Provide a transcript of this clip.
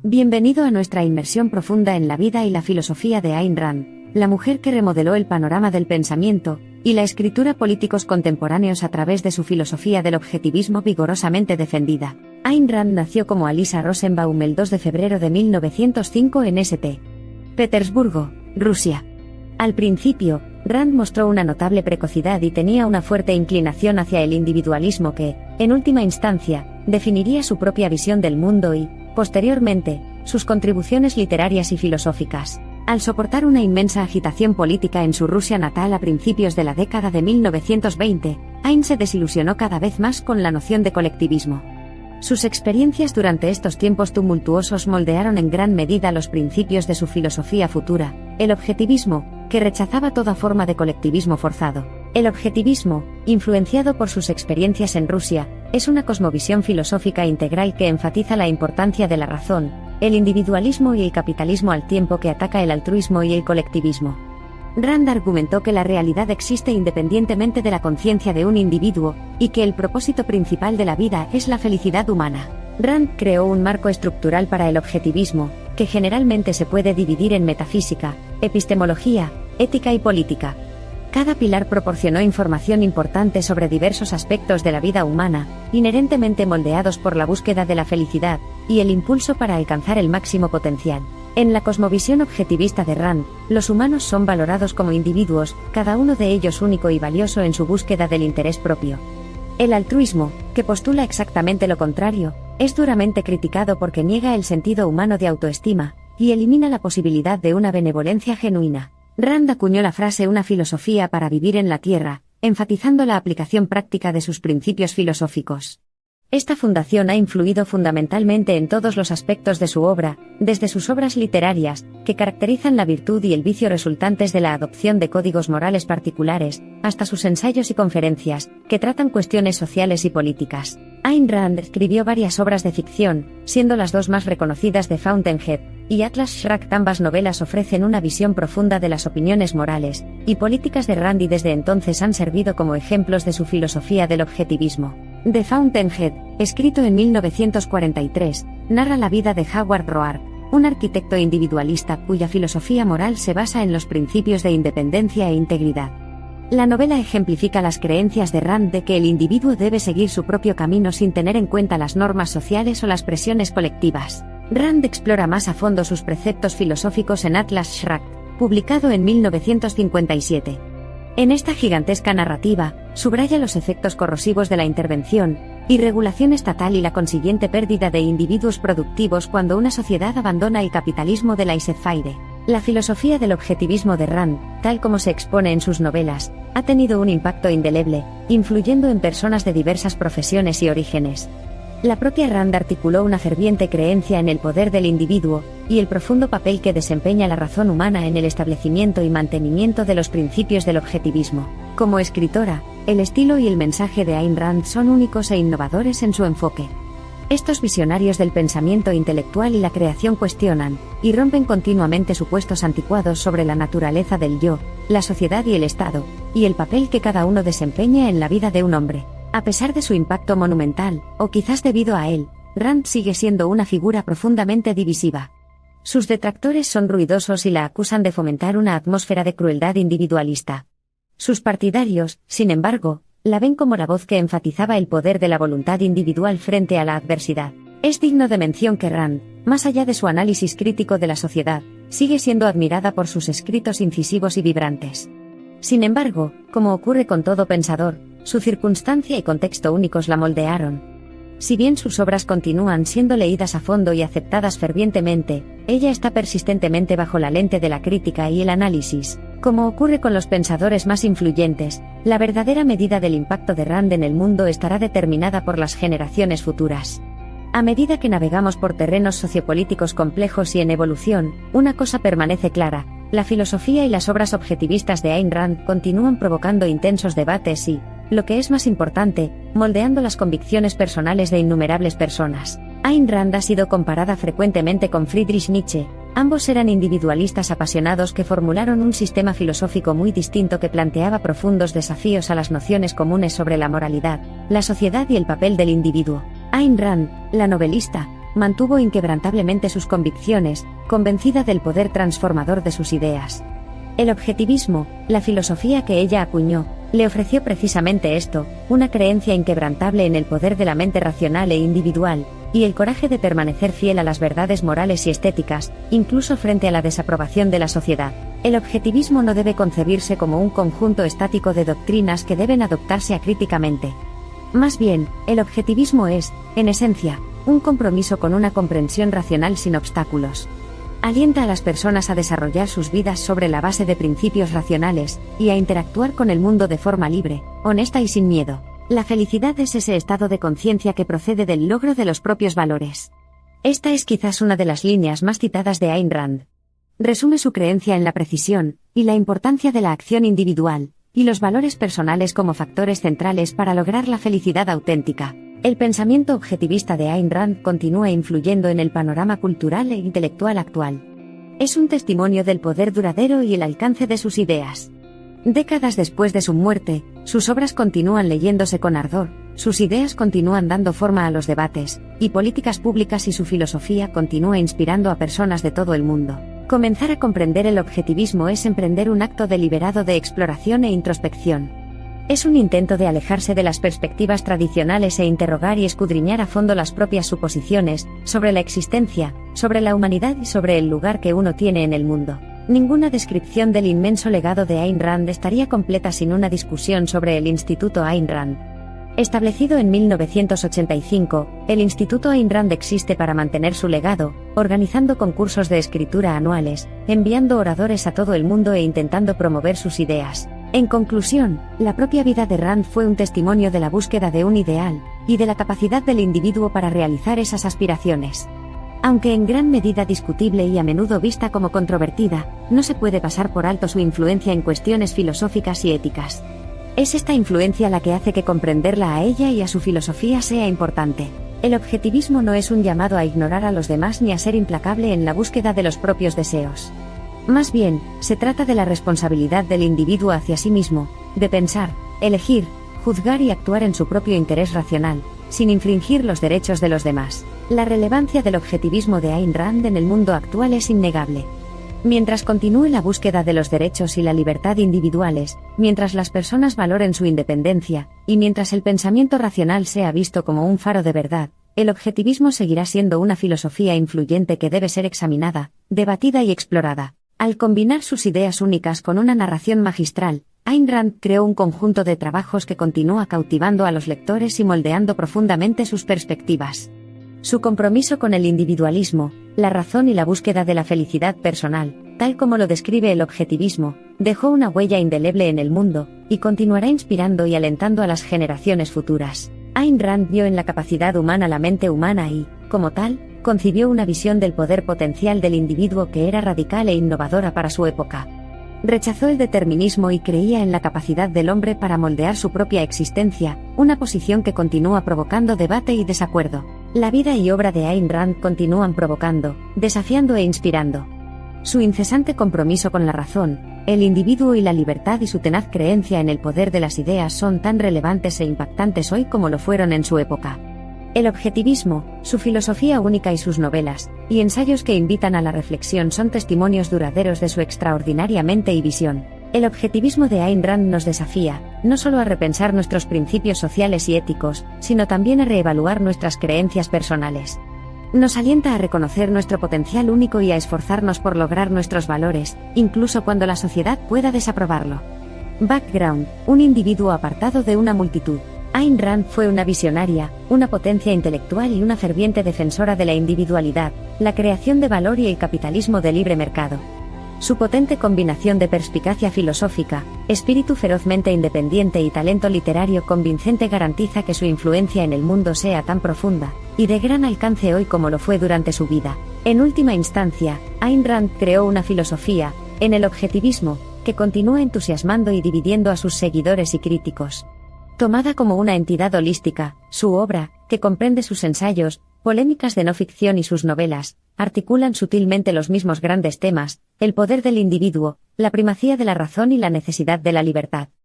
Bienvenido a nuestra inmersión profunda en la vida y la filosofía de Ayn Rand, la mujer que remodeló el panorama del pensamiento y la escritura políticos contemporáneos a través de su filosofía del objetivismo vigorosamente defendida. Ayn Rand nació como Alisa Rosenbaum el 2 de febrero de 1905 en St. Petersburgo, Rusia. Al principio, Rand mostró una notable precocidad y tenía una fuerte inclinación hacia el individualismo que, en última instancia, definiría su propia visión del mundo y, posteriormente, sus contribuciones literarias y filosóficas. Al soportar una inmensa agitación política en su Rusia natal a principios de la década de 1920, Ayn se desilusionó cada vez más con la noción de colectivismo. Sus experiencias durante estos tiempos tumultuosos moldearon en gran medida los principios de su filosofía futura, el objetivismo, que rechazaba toda forma de colectivismo forzado. El objetivismo, influenciado por sus experiencias en Rusia, es una cosmovisión filosófica integral que enfatiza la importancia de la razón, el individualismo y el capitalismo al tiempo que ataca el altruismo y el colectivismo. Rand argumentó que la realidad existe independientemente de la conciencia de un individuo, y que el propósito principal de la vida es la felicidad humana. Rand creó un marco estructural para el objetivismo, que generalmente se puede dividir en metafísica, epistemología, ética y política. Cada pilar proporcionó información importante sobre diversos aspectos de la vida humana, inherentemente moldeados por la búsqueda de la felicidad y el impulso para alcanzar el máximo potencial. En la cosmovisión objetivista de Rand, los humanos son valorados como individuos, cada uno de ellos único y valioso en su búsqueda del interés propio. El altruismo, que postula exactamente lo contrario, es duramente criticado porque niega el sentido humano de autoestima y elimina la posibilidad de una benevolencia genuina. Rand acuñó la frase "una filosofía para vivir en la tierra", enfatizando la aplicación práctica de sus principios filosóficos. Esta fundación ha influido fundamentalmente en todos los aspectos de su obra, desde sus obras literarias, que caracterizan la virtud y el vicio resultantes de la adopción de códigos morales particulares, hasta sus ensayos y conferencias, que tratan cuestiones sociales y políticas. Ayn Rand escribió varias obras de ficción, siendo las dos más reconocidas The Fountainhead y Atlas Shrugged. Ambas novelas ofrecen una visión profunda de las opiniones morales y políticas de Rand y desde entonces han servido como ejemplos de su filosofía del objetivismo. The Fountainhead, escrito en 1943, narra la vida de Howard Roark, un arquitecto individualista cuya filosofía moral se basa en los principios de independencia e integridad. La novela ejemplifica las creencias de Rand de que el individuo debe seguir su propio camino sin tener en cuenta las normas sociales o las presiones colectivas. Rand explora más a fondo sus preceptos filosóficos en Atlas Shrugged, publicado en 1957. En esta gigantesca narrativa, subraya los efectos corrosivos de la intervención y regulación estatal y la consiguiente pérdida de individuos productivos cuando una sociedad abandona el capitalismo de laissez-faire. La filosofía del objetivismo de Rand, tal como se expone en sus novelas, ha tenido un impacto indeleble, influyendo en personas de diversas profesiones y orígenes. La propia Rand articuló una ferviente creencia en el poder del individuo y el profundo papel que desempeña la razón humana en el establecimiento y mantenimiento de los principios del objetivismo. Como escritora, el estilo y el mensaje de Ayn Rand son únicos e innovadores en su enfoque. Estos visionarios del pensamiento intelectual y la creación cuestionan y rompen continuamente supuestos anticuados sobre la naturaleza del yo, la sociedad y el Estado, y el papel que cada uno desempeña en la vida de un hombre. A pesar de su impacto monumental, o quizás debido a él, Rand sigue siendo una figura profundamente divisiva. Sus detractores son ruidosos y la acusan de fomentar una atmósfera de crueldad individualista. Sus partidarios, sin embargo, la ven como la voz que enfatizaba el poder de la voluntad individual frente a la adversidad. Es digno de mención que Rand, más allá de su análisis crítico de la sociedad, sigue siendo admirada por sus escritos incisivos y vibrantes. Sin embargo, como ocurre con todo pensador, su circunstancia y contexto únicos la moldearon. Si bien sus obras continúan siendo leídas a fondo y aceptadas fervientemente, ella está persistentemente bajo la lente de la crítica y el análisis. Como ocurre con los pensadores más influyentes, la verdadera medida del impacto de Rand en el mundo estará determinada por las generaciones futuras. A medida que navegamos por terrenos sociopolíticos complejos y en evolución, una cosa permanece clara: la filosofía y las obras objetivistas de Ayn Rand continúan provocando intensos debates y, lo que es más importante, moldeando las convicciones personales de innumerables personas. Ayn Rand ha sido comparada frecuentemente con Friedrich Nietzsche. Ambos eran individualistas apasionados que formularon un sistema filosófico muy distinto que planteaba profundos desafíos a las nociones comunes sobre la moralidad, la sociedad y el papel del individuo. Ayn Rand, la novelista, mantuvo inquebrantablemente sus convicciones, convencida del poder transformador de sus ideas. El objetivismo, la filosofía que ella acuñó, le ofreció precisamente esto, una creencia inquebrantable en el poder de la mente racional e individual, y el coraje de permanecer fiel a las verdades morales y estéticas, incluso frente a la desaprobación de la sociedad. El objetivismo no debe concebirse como un conjunto estático de doctrinas que deben adoptarse acríticamente. Más bien, el objetivismo es, en esencia, un compromiso con una comprensión racional sin obstáculos. Alienta a las personas a desarrollar sus vidas sobre la base de principios racionales, y a interactuar con el mundo de forma libre, honesta y sin miedo. La felicidad es ese estado de conciencia que procede del logro de los propios valores. Esta es quizás una de las líneas más citadas de Ayn Rand. Resume su creencia en la precisión, y la importancia de la acción individual, y los valores personales como factores centrales para lograr la felicidad auténtica. El pensamiento objetivista de Ayn Rand continúa influyendo en el panorama cultural e intelectual actual. Es un testimonio del poder duradero y el alcance de sus ideas. Décadas después de su muerte, sus obras continúan leyéndose con ardor, sus ideas continúan dando forma a los debates y políticas públicas y su filosofía continúa inspirando a personas de todo el mundo. Comenzar a comprender el objetivismo es emprender un acto deliberado de exploración e introspección. Es un intento de alejarse de las perspectivas tradicionales e interrogar y escudriñar a fondo las propias suposiciones sobre la existencia, sobre la humanidad y sobre el lugar que uno tiene en el mundo. Ninguna descripción del inmenso legado de Ayn Rand estaría completa sin una discusión sobre el Instituto Ayn Rand. Establecido en 1985, el Instituto Ayn Rand existe para mantener su legado, organizando concursos de escritura anuales, enviando oradores a todo el mundo e intentando promover sus ideas. En conclusión, la propia vida de Rand fue un testimonio de la búsqueda de un ideal, y de la capacidad del individuo para realizar esas aspiraciones. Aunque en gran medida discutible y a menudo vista como controvertida, no se puede pasar por alto su influencia en cuestiones filosóficas y éticas. Es esta influencia la que hace que comprenderla a ella y a su filosofía sea importante. El objetivismo no es un llamado a ignorar a los demás ni a ser implacable en la búsqueda de los propios deseos. Más bien, se trata de la responsabilidad del individuo hacia sí mismo, de pensar, elegir, juzgar y actuar en su propio interés racional, sin infringir los derechos de los demás. La relevancia del objetivismo de Ayn Rand en el mundo actual es innegable. Mientras continúe la búsqueda de los derechos y la libertad individuales, mientras las personas valoren su independencia, y mientras el pensamiento racional sea visto como un faro de verdad, el objetivismo seguirá siendo una filosofía influyente que debe ser examinada, debatida y explorada. Al combinar sus ideas únicas con una narración magistral, Ayn Rand creó un conjunto de trabajos que continúa cautivando a los lectores y moldeando profundamente sus perspectivas. Su compromiso con el individualismo, la razón y la búsqueda de la felicidad personal, tal como lo describe el objetivismo, dejó una huella indeleble en el mundo, y continuará inspirando y alentando a las generaciones futuras. Ayn Rand vio en la capacidad humana la mente humana y, como tal, concibió una visión del poder potencial del individuo que era radical e innovadora para su época. Rechazó el determinismo y creía en la capacidad del hombre para moldear su propia existencia, una posición que continúa provocando debate y desacuerdo. La vida y obra de Ayn Rand continúan provocando, desafiando e inspirando. Su incesante compromiso con la razón, el individuo y la libertad y su tenaz creencia en el poder de las ideas son tan relevantes e impactantes hoy como lo fueron en su época. El objetivismo, su filosofía única y sus novelas, y ensayos que invitan a la reflexión son testimonios duraderos de su extraordinaria mente y visión. El objetivismo de Ayn Rand nos desafía, no solo a repensar nuestros principios sociales y éticos, sino también a reevaluar nuestras creencias personales. Nos alienta a reconocer nuestro potencial único y a esforzarnos por lograr nuestros valores, incluso cuando la sociedad pueda desaprobarlo. Background: un individuo apartado de una multitud. Ayn Rand fue una visionaria, una potencia intelectual y una ferviente defensora de la individualidad, la creación de valor y el capitalismo de libre mercado. Su potente combinación de perspicacia filosófica, espíritu ferozmente independiente y talento literario convincente garantiza que su influencia en el mundo sea tan profunda y de gran alcance hoy como lo fue durante su vida. En última instancia, Ayn Rand creó una filosofía, en el objetivismo, que continúa entusiasmando y dividiendo a sus seguidores y críticos. Tomada como una entidad holística, su obra, que comprende sus ensayos, polémicas de no ficción y sus novelas, articulan sutilmente los mismos grandes temas: el poder del individuo, la primacía de la razón y la necesidad de la libertad.